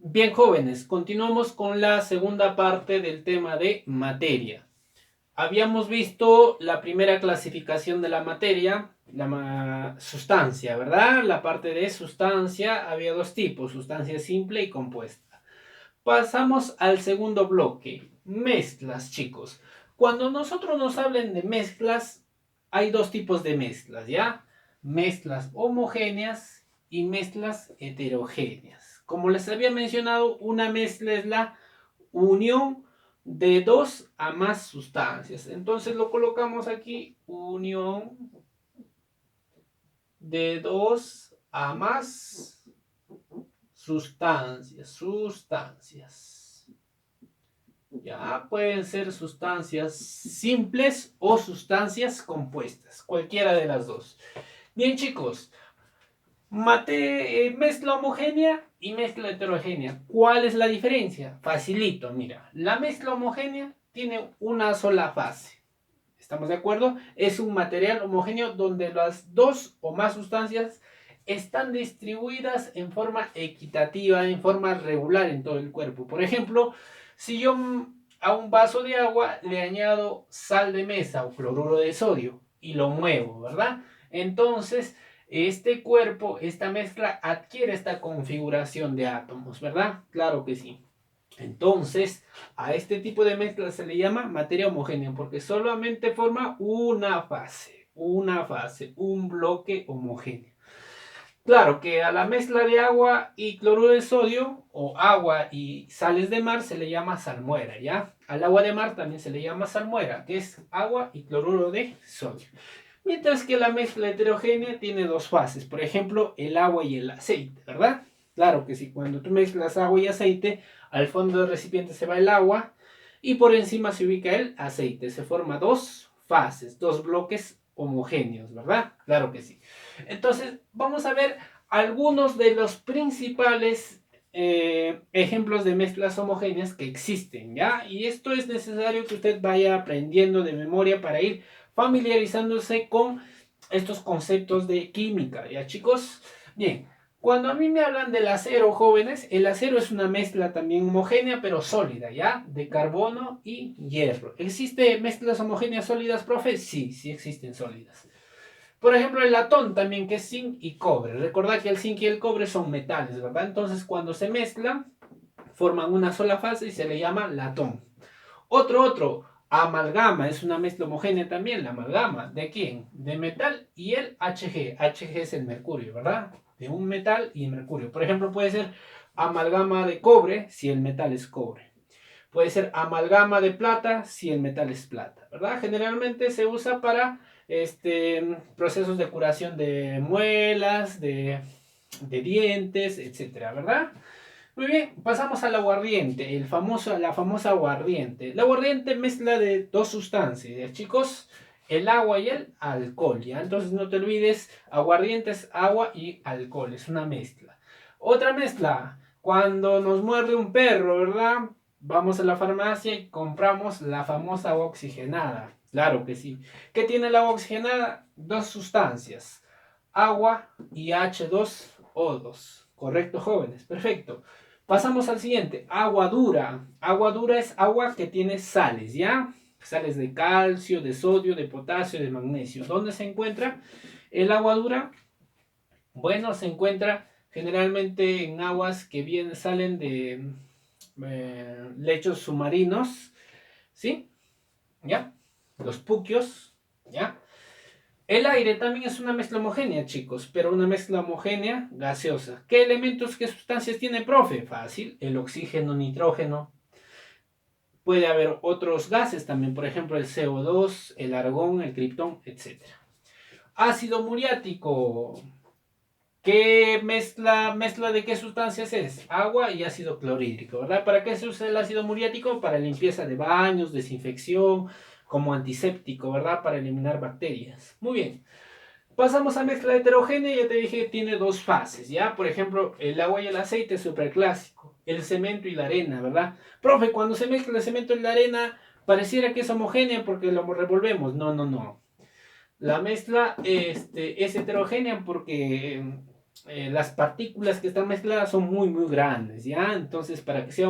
Bien, jóvenes, continuamos con la segunda parte del tema de materia. Habíamos visto la primera clasificación de la materia, sustancia, ¿verdad? La parte de sustancia había dos tipos, sustancia simple y compuesta. Pasamos al segundo bloque, mezclas, chicos. Cuando nosotros nos hablen de mezclas, hay dos tipos de mezclas, ¿ya? Mezclas homogéneas y mezclas heterogéneas. Como les había mencionado, una mezcla es la unión de dos a más sustancias. Entonces lo colocamos aquí, unión de dos a más sustancias. Ya pueden ser sustancias simples o sustancias compuestas, cualquiera de las dos. Bien, chicos, mezcla homogénea y mezcla heterogénea. ¿Cuál es la diferencia? Facilito, mira. La mezcla homogénea tiene una sola fase. ¿Estamos de acuerdo? Es un material homogéneo donde las dos o más sustancias están distribuidas en forma equitativa, en forma regular en todo el cuerpo. Por ejemplo, si yo a un vaso de agua le añado sal de mesa o cloruro de sodio y lo muevo, ¿verdad? Entonces, este cuerpo, esta mezcla adquiere esta configuración de átomos, ¿verdad? Claro que sí. Entonces, a este tipo de mezcla se le llama materia homogénea porque solamente forma un bloque homogéneo. Claro que a la mezcla de agua y cloruro de sodio o agua y sales de mar se le llama salmuera, ¿ya? Al agua de mar también se le llama salmuera, que es agua y cloruro de sodio. Mientras que la mezcla heterogénea tiene dos fases, por ejemplo, el agua y el aceite, ¿verdad? Claro que sí, cuando tú mezclas agua y aceite, al fondo del recipiente se va el agua y por encima se ubica el aceite. Se forman dos fases, dos bloques homogéneos, ¿verdad? Claro que sí. Entonces, vamos a ver algunos de los principales ejemplos de mezclas homogéneas que existen, ¿ya? Y esto es necesario que usted vaya aprendiendo de memoria para ir familiarizándose con estos conceptos de química, ¿ya, chicos? Bien, cuando a mí me hablan del acero, jóvenes, el acero es una mezcla también homogénea, pero sólida, ¿ya? De carbono y hierro. ¿Existen mezclas homogéneas sólidas, profe? Sí, sí existen sólidas. Por ejemplo, el latón también, que es zinc y cobre. Recordad que el zinc y el cobre son metales, ¿verdad? Entonces, cuando se mezclan, forman una sola fase y se le llama latón. Otro, amalgama, es una mezcla homogénea también, la amalgama. ¿De quién? De metal y el Hg. Hg es el mercurio, ¿verdad? De un metal y mercurio. Por ejemplo, puede ser amalgama de cobre si el metal es cobre. Puede ser amalgama de plata si el metal es plata, ¿verdad? Generalmente se usa para procesos de curación de muelas, de dientes, etcétera, ¿verdad? Muy bien, pasamos al aguardiente, la famosa aguardiente. El aguardiente mezcla de dos sustancias, chicos, el agua y el alcohol, ¿ya? Entonces no te olvides, aguardiente es agua y alcohol, es una mezcla. Otra mezcla, cuando nos muerde un perro, ¿verdad? Vamos a la farmacia y compramos la famosa agua oxigenada. Claro que sí. ¿Qué tiene el agua oxigenada? Dos sustancias, agua y H2O2. ¿Correcto, jóvenes? Perfecto. Pasamos al siguiente, agua dura. Agua dura es agua que tiene sales, ¿ya? Sales de calcio, de sodio, de potasio, de magnesio. ¿Dónde se encuentra el agua dura? Bueno, se encuentra generalmente en aguas que salen de lechos submarinos, ¿sí? ¿Ya? Los puquios, ¿ya? El aire también es una mezcla homogénea, chicos, pero una mezcla homogénea gaseosa. ¿Qué elementos, qué sustancias tiene, profe? Fácil, el oxígeno, nitrógeno. Puede haber otros gases también, por ejemplo, el CO2, el argón, el criptón, etc. Ácido muriático. ¿Qué mezcla de qué sustancias es? Agua y ácido clorhídrico, ¿verdad? ¿Para qué se usa el ácido muriático? Para limpieza de baños, desinfección, como antiséptico, ¿verdad? Para eliminar bacterias. Muy bien. Pasamos a mezcla heterogénea, ya te dije que tiene dos fases, ¿ya? Por ejemplo, el agua y el aceite es súper clásico, el cemento y la arena, ¿verdad? Profe, cuando se mezcla el cemento y la arena, pareciera que es homogénea porque lo revolvemos. No, no, no. La mezcla es heterogénea porque las partículas que están mezcladas son muy, muy grandes, ¿ya? Entonces, para que sea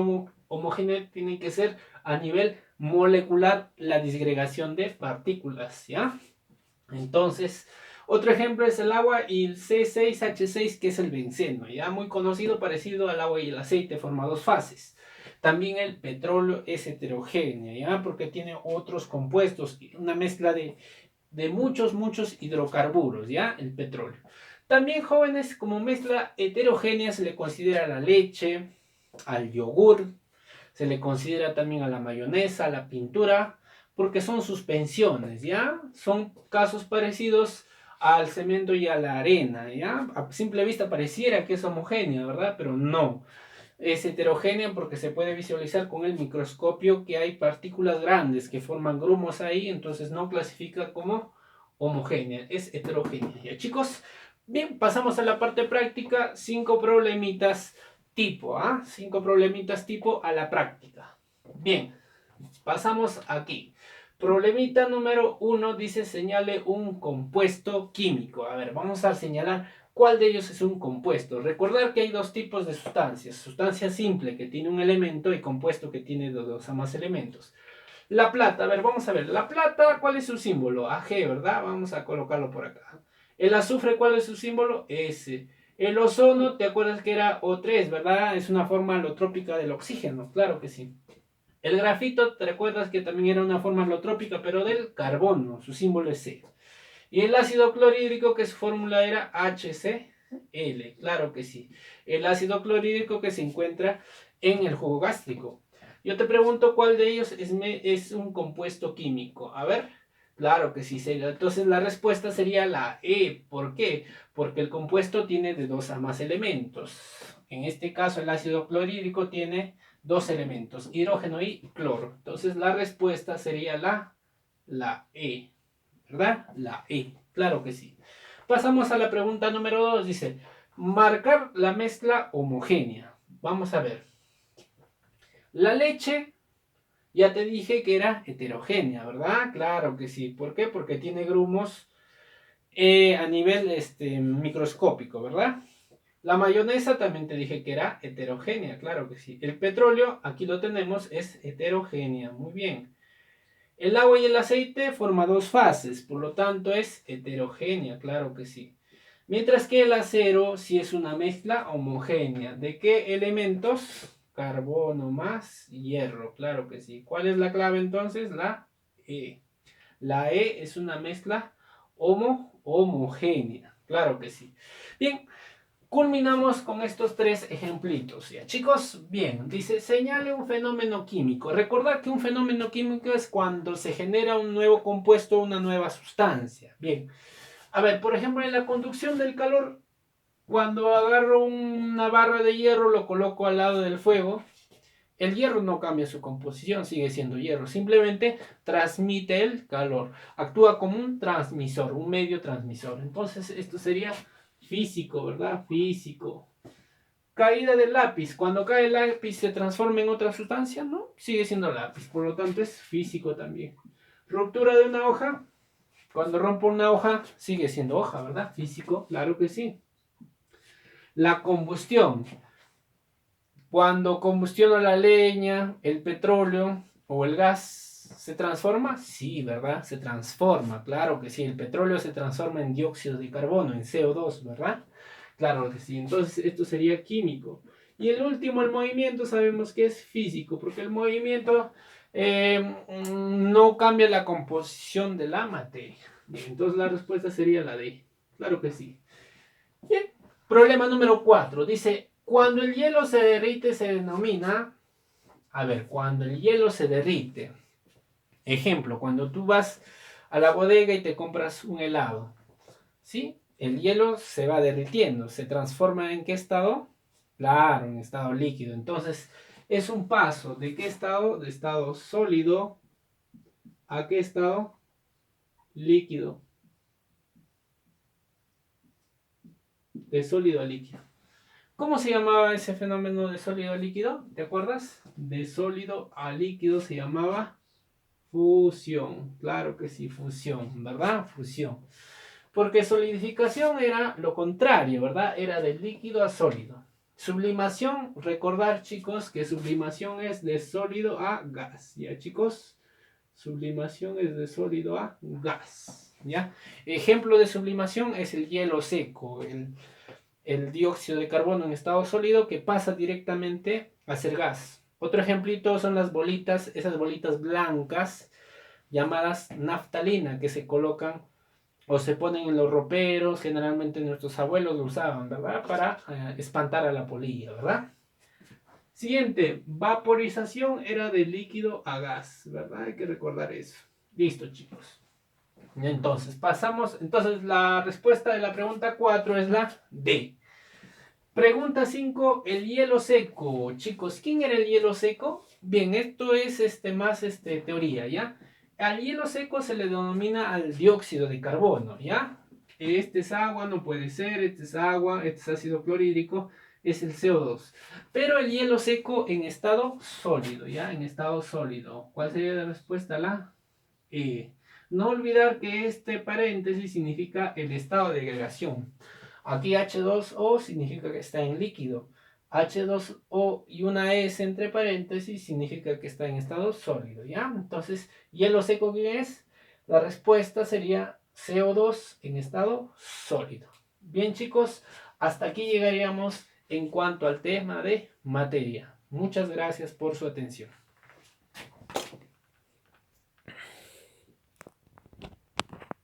homogéneo, tiene que ser a nivel molecular la disgregación de partículas, ¿ya? Entonces, otro ejemplo es el agua y el C6H6, que es el benceno, ya muy conocido, parecido al agua y el aceite, forma dos fases. También el petróleo es heterogéneo, ya porque tiene otros compuestos, una mezcla de muchos, muchos hidrocarburos, ya el petróleo. También, jóvenes, como mezcla heterogénea se le considera a la leche, al yogur, se le considera también a la mayonesa, a la pintura, porque son suspensiones, ¿ya? Son casos parecidos al cemento y a la arena, ¿ya? A simple vista pareciera que es homogénea, ¿verdad? Pero no. Es heterogénea porque se puede visualizar con el microscopio que hay partículas grandes que forman grumos ahí, entonces no clasifica como homogénea, es heterogénea. ¿Ya, chicos? Bien, pasamos a la parte práctica, 5 problemitas tipo, ¿ah? 5 problemitas tipo a la práctica. Bien, pasamos aquí. Problemita número 1 dice señale un compuesto químico. A ver, vamos a señalar cuál de ellos es un compuesto. Recordar que hay dos tipos de sustancias. Sustancia simple que tiene un elemento y compuesto que tiene dos o más elementos. La plata, a ver, vamos a ver. La plata, ¿cuál es su símbolo? Ag, ¿verdad? Vamos a colocarlo por acá. El azufre, ¿cuál es su símbolo? S. El ozono, ¿te acuerdas que era O3, verdad? Es una forma alotrópica del oxígeno, claro que sí. El grafito, ¿te recuerdas que también era una forma alotrópica, pero del carbono? Su símbolo es C. Y el ácido clorhídrico, que su fórmula era HCl, claro que sí. El ácido clorhídrico que se encuentra en el jugo gástrico. Yo te pregunto cuál de ellos es un compuesto químico. A ver, claro que sí. Entonces la respuesta sería la E. ¿Por qué? Porque el compuesto tiene de dos a más elementos. En este caso el ácido clorhídrico tiene dos elementos, hidrógeno y cloro. Entonces la respuesta sería la E. ¿Verdad? La E, claro que sí. Pasamos a la pregunta número 2. Dice, marcar la mezcla homogénea. Vamos a ver. La leche, ya te dije que era heterogénea, ¿verdad? Claro que sí. ¿Por qué? Porque tiene grumos a nivel microscópico, ¿verdad? La mayonesa también te dije que era heterogénea, claro que sí. El petróleo, aquí lo tenemos, es heterogénea. Muy bien. El agua y el aceite forman dos fases, por lo tanto es heterogénea, claro que sí. Mientras que el acero sí es una mezcla homogénea. ¿De qué elementos? Carbono más hierro, claro que sí. ¿Cuál es la clave entonces? La E. La E es una mezcla homogénea, claro que sí. Bien, culminamos con estos tres ejemplitos. ¿Ya? Chicos, bien, dice, señale un fenómeno químico. Recordad que un fenómeno químico es cuando se genera un nuevo compuesto, una nueva sustancia. Bien, a ver, por ejemplo, en la conducción del calor, cuando agarro una barra de hierro, lo coloco al lado del fuego, el hierro no cambia su composición, sigue siendo hierro, simplemente transmite el calor, actúa como un transmisor, un medio transmisor. Entonces, esto sería físico, ¿verdad? Físico. Caída del lápiz. Cuando cae el lápiz se transforma en otra sustancia, ¿no? Sigue siendo lápiz, por lo tanto es físico también. Ruptura de una hoja. Cuando rompo una hoja sigue siendo hoja, ¿verdad? Físico, claro que sí. La combustión. Cuando combustiona la leña, el petróleo o el gas, ¿se transforma? Sí, ¿verdad? Se transforma, claro que sí. El petróleo se transforma en dióxido de carbono, en CO2, ¿verdad? Claro que sí. Entonces, esto sería químico. Y el último, el movimiento, sabemos que es físico, porque el movimiento no cambia la composición de la materia. Bien, entonces la respuesta sería la D. Claro que sí. Bien. Problema número 4. Dice, cuando el hielo se derrite se denomina... A ver, cuando el hielo se derrite. Ejemplo, cuando tú vas a la bodega y te compras un helado. ¿Sí? El hielo se va derritiendo. ¿Se transforma en qué estado? Claro, en estado líquido. Entonces, es un paso. ¿De qué estado? De estado sólido. ¿A qué estado? Líquido. De sólido a líquido. ¿Cómo se llamaba ese fenómeno de sólido a líquido? ¿Te acuerdas? De sólido a líquido se llamaba fusión. Claro que sí, fusión, ¿verdad? Fusión. Porque solidificación era lo contrario, ¿verdad? Era de líquido a sólido. Sublimación, recordar chicos que sublimación es de sólido a gas, ¿ya chicos? Sublimación es de sólido a gas, ¿ya? Ejemplo de sublimación es el hielo seco, el dióxido de carbono en estado sólido que pasa directamente a ser gas. Otro ejemplito son las bolitas, esas bolitas blancas llamadas naftalina que se colocan o se ponen en los roperos, generalmente nuestros abuelos lo usaban, ¿verdad? Para espantar a la polilla, ¿verdad? Siguiente, vaporización era de líquido a gas, ¿verdad? Hay que recordar eso. Listo, chicos. Entonces, pasamos. Entonces, la respuesta de la pregunta 4 es la D. Pregunta 5, el hielo seco. Chicos, ¿quién era el hielo seco? Bien, esto es más teoría, ¿ya? Al hielo seco se le denomina al dióxido de carbono, ¿ya? Este es agua, no puede ser, este es agua, este es ácido clorhídrico, es el CO2. Pero el hielo seco en estado sólido, ¿ya? En estado sólido. ¿Cuál sería la respuesta? La E. No olvidar que este paréntesis significa el estado de agregación. Aquí H2O significa que está en líquido. H2O y una S entre paréntesis significa que está en estado sólido, ¿ya? Entonces, hielo seco, ¿qué es? La respuesta sería CO2 en estado sólido. Bien, chicos, hasta aquí llegaríamos en cuanto al tema de materia. Muchas gracias por su atención.